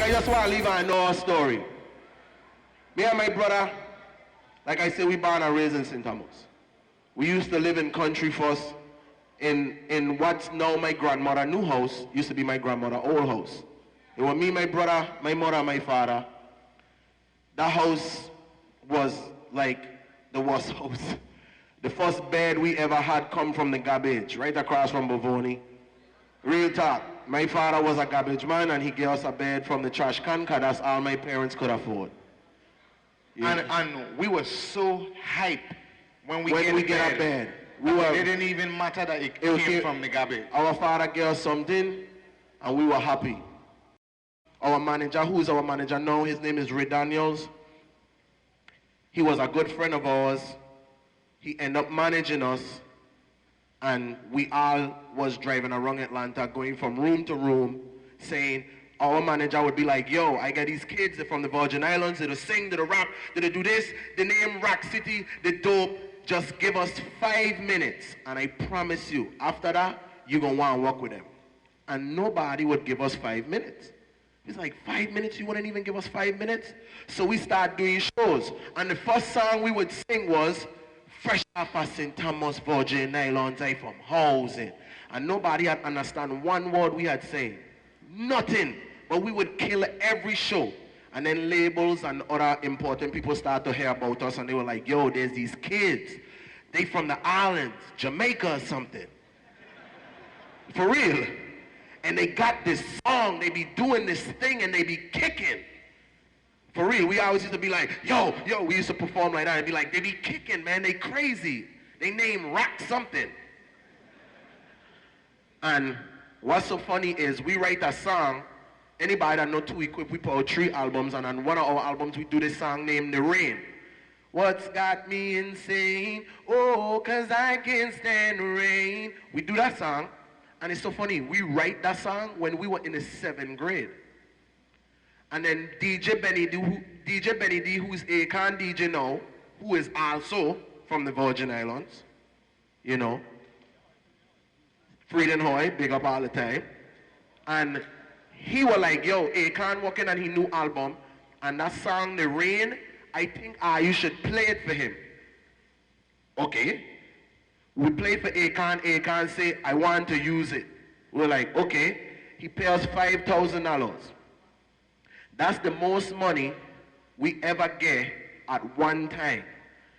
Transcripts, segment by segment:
I just want to leave and know a story. Me and my brother, like I said, we born and raised in St. Thomas. We used to live in country first in what's now my grandmother new house, used to be my grandmother old house. It was me, my brother, my mother, my father. That house was like the worst house. The first bed we ever had come from the garbage, right across from Bovoni. Real talk. My father was a garbage man and he gave us a bed from the trash can because that's all my parents could afford. Yeah. And we were so hyped when we get a bed. It didn't even matter that it came from the garbage. Our father gave us something and we were happy. Our manager, who is our manager now, his name is Ray Daniels. He was a good friend of ours. He ended up managing us. And we all was driving around Atlanta, going from room to room, saying, our manager would be like, yo, I got these kids, they're from the Virgin Islands, they'll sing, they'll rap, they'll do this, the name Rock City, the dope, just give us 5 minutes. And I promise you, after that, you're going to want to work with them. And nobody would give us 5 minutes. It's like, 5 minutes? You wouldn't even give us 5 minutes? So we started doing shows. And the first song we would sing was, fresh off of St. Thomas, Virgin Islands, I from housing. And nobody had understand one word we had saying. Nothing. But we would kill every show. And then labels and other important people started to hear about us and they were like, yo, there's these kids. They from the islands, Jamaica or something. For real. And they got this song, they be doing this thing and they be kicking. For real, we always used to be like, yo, we used to perform like that and be like, they be kicking, man, they crazy. They name Rock something. And what's so funny is we write a song, anybody that know Too Equipped, we put out 3 albums, and on one of our albums we do this song named The Rain. What's got me insane? Oh, 'cause I can't stand the rain. We do that song, and it's so funny, we write that song when we were in the 7th grade. And then DJ Benny D, who's Akon DJ now, who is also from the Virgin Islands, you know. Freedom Hoy, big up all the time. And he was like, yo, Akon working on his new album, and that song, The Rain, I think you should play it for him. Okay. We played for Akon. Akon say, I want to use it. We're like, okay. He paid us $5,000. That's the most money we ever get at one time.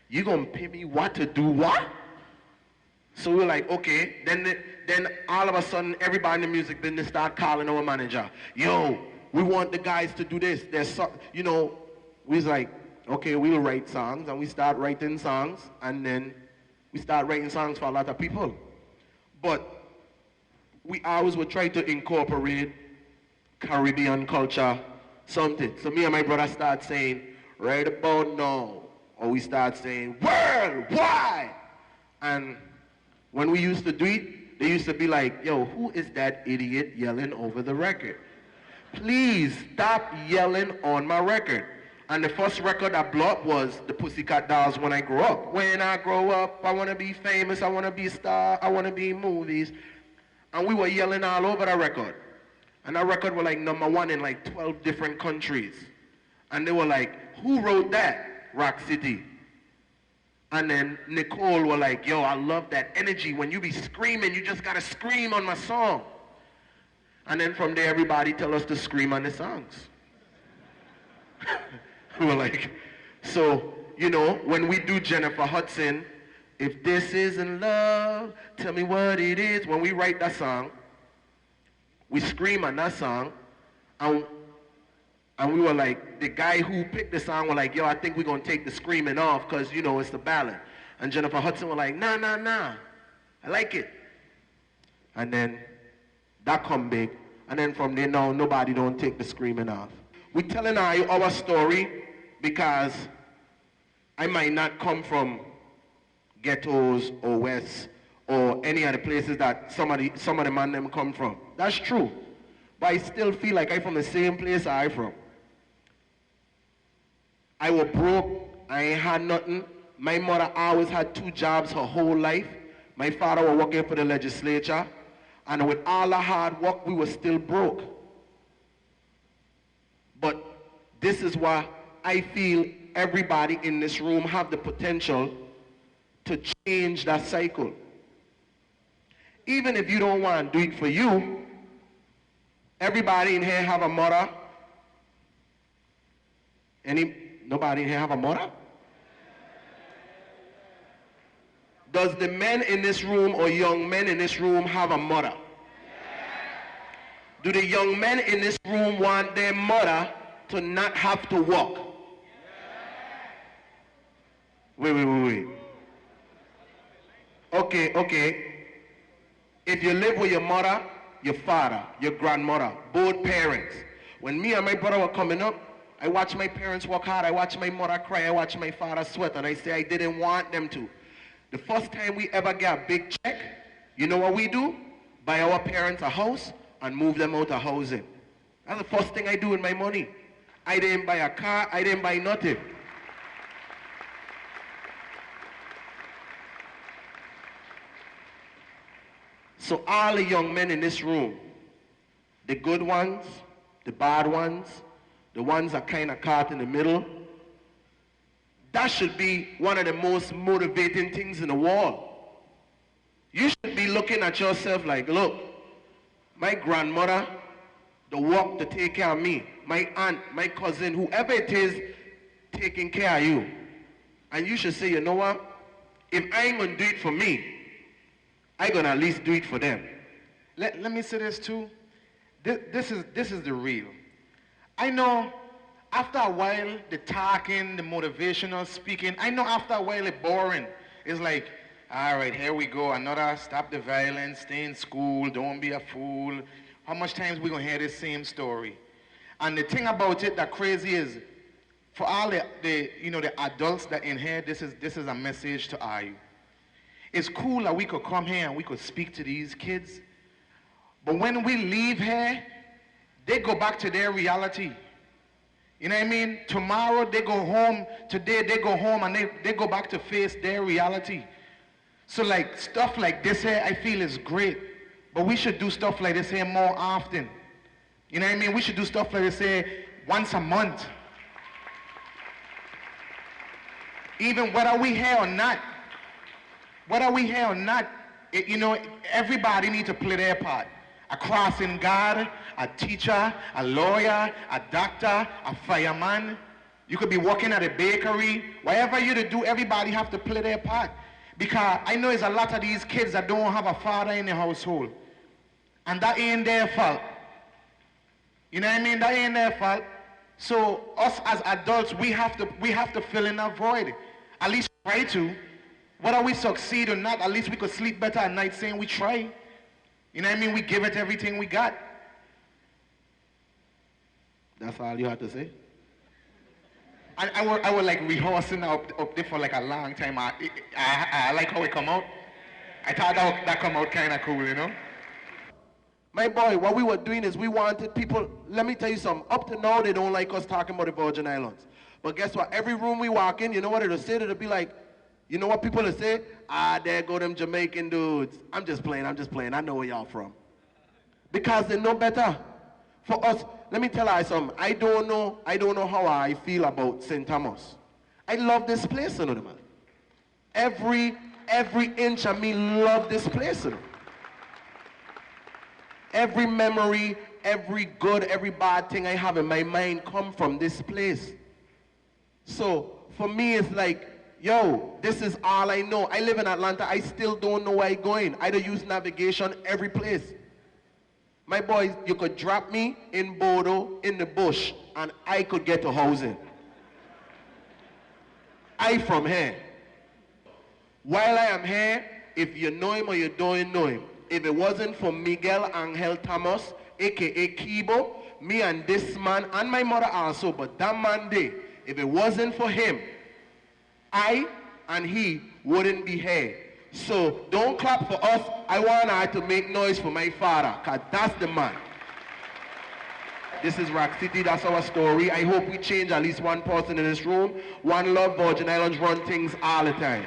You gonna pay me what to do what? So we're like, okay. Then all of a sudden, everybody in the music business start calling our manager. Yo, we want the guys to do this. There's so, you know, we was like, okay, we'll write songs, and we start writing songs, and then we start writing songs for a lot of people. But we always would try to incorporate Caribbean culture, something. So me and my brother start saying, right about now, or we start saying, worldwide. And when we used to do it, they used to be like, yo, who is that idiot yelling over the record? Please stop yelling on my record. And the first record I blew up was the Pussycat Dolls, When I Grow Up. When I grow up, I want to be famous, I want to be a star, I want to be in movies. And we were yelling all over that record. And that record was like #1 in like 12 different countries. And they were like, who wrote that? Rock City. And then Nicole were like, yo, I love that energy. When you be screaming, you just gotta scream on my song. And then from there, everybody tell us to scream on the songs. We were like, so, you know, when we do Jennifer Hudson, if this isn't love, tell me what it is. When we write that song, we scream on that song, and we were like, the guy who picked the song was like, yo, I think we're going to take the screaming off because, you know, it's the ballad. And Jennifer Hudson was like, nah, I like it. And then that come big. And then from there, no, nobody don't take the screaming off. We're telling our story because I might not come from ghettos or West or any other places that some of the man them come from. That's true. But I still feel like I'm from the same place I'm from. I was broke, I ain't had nothing. My mother always had 2 jobs her whole life. My father was working for the legislature. And with all the hard work, we were still broke. But this is why I feel everybody in this room have the potential to change that cycle. Even if you don't want to do it for you, everybody in here have a mother. Nobody in here have a mother? Does the men in this room or young men in this room have a mother? Do the young men in this room want their mother to not have to work? Wait. Okay. If you live with your mother, your father, your grandmother, both parents. When me and my brother were coming up, I watched my parents work hard. I watched my mother cry. I watched my father sweat. And I say I didn't want them to. The first time we ever get a big check, you know what we do? Buy our parents a house and move them out of housing. That's the first thing I do with my money. I didn't buy a car. I didn't buy nothing. So all the young men in this room, the good ones, the bad ones, the ones that kind of caught in the middle, that should be one of the most motivating things in the world. You should be looking at yourself like, look, my grandmother, the work to take care of me, my aunt, my cousin, whoever it is taking care of you. And you should say, you know what? If I ain't going to do it for me, I'm going to at least do it for them. Let me say this too. This is the real. I know after a while, the talking, the motivational speaking, I know after a while it's boring. It's like, all right, here we go. Another stop the violence, stay in school, don't be a fool. How much times we going to hear the same story? And the thing about it that crazy is, for all the adults that in here, this is a message to all you. It's cool that we could come here and we could speak to these kids. But when we leave here, they go back to their reality. You know what I mean? Tomorrow they go home, today they go home and they go back to face their reality. So like stuff like this here, I feel is great. But we should do stuff like this here more often. You know what I mean? We should do stuff like this here once a month. Even whether we here or not, everybody needs to play their part. A crossing guard, a teacher, a lawyer, a doctor, a fireman. You could be working at a bakery. Whatever you to do, everybody have to play their part. Because I know there's a lot of these kids that don't have a father in the household. And that ain't their fault. You know what I mean? That ain't their fault. So us as adults, we have to fill in that void. At least try to. Whether we succeed or not, at least we could sleep better at night saying we try. You know what I mean? We give it everything we got. That's all you have to say? I was like rehearsing up there for like a long time. I like how it come out. I thought that come out kind of cool, you know? My boy, what we were doing is we wanted people, let me tell you something. Up to now, they don't like us talking about the Virgin Islands. But guess what? Every room we walk in, you know what it'll say? It'll be like, you know what people will say? There go them Jamaican dudes. I'm just playing. I know where y'all from. Because they know better. For us, let me tell you something. I don't know how I feel about St. Thomas. I love this place, you know, man. Every inch of me love this place, you know. Every memory, every good, every bad thing I have in my mind come from this place. So, for me, it's like, yo, this is all I know. I live in Atlanta. I still don't know where I'm going. I don't use navigation every place. My boys, you could drop me in Bodo, in the bush, and I could get to housing. I from here. While I am here, if you know him or you don't know him, if it wasn't for Miguel Angel Thomas, a.k.a. Kibo, me and this man, and my mother also, but that man day, if it wasn't for him, I and he wouldn't be here. So don't clap for us. I want her to make noise for my father, because that's the man. This is Rock City. That's our story. I hope we change at least one person in this room. One love, Virgin Islands run things all the time.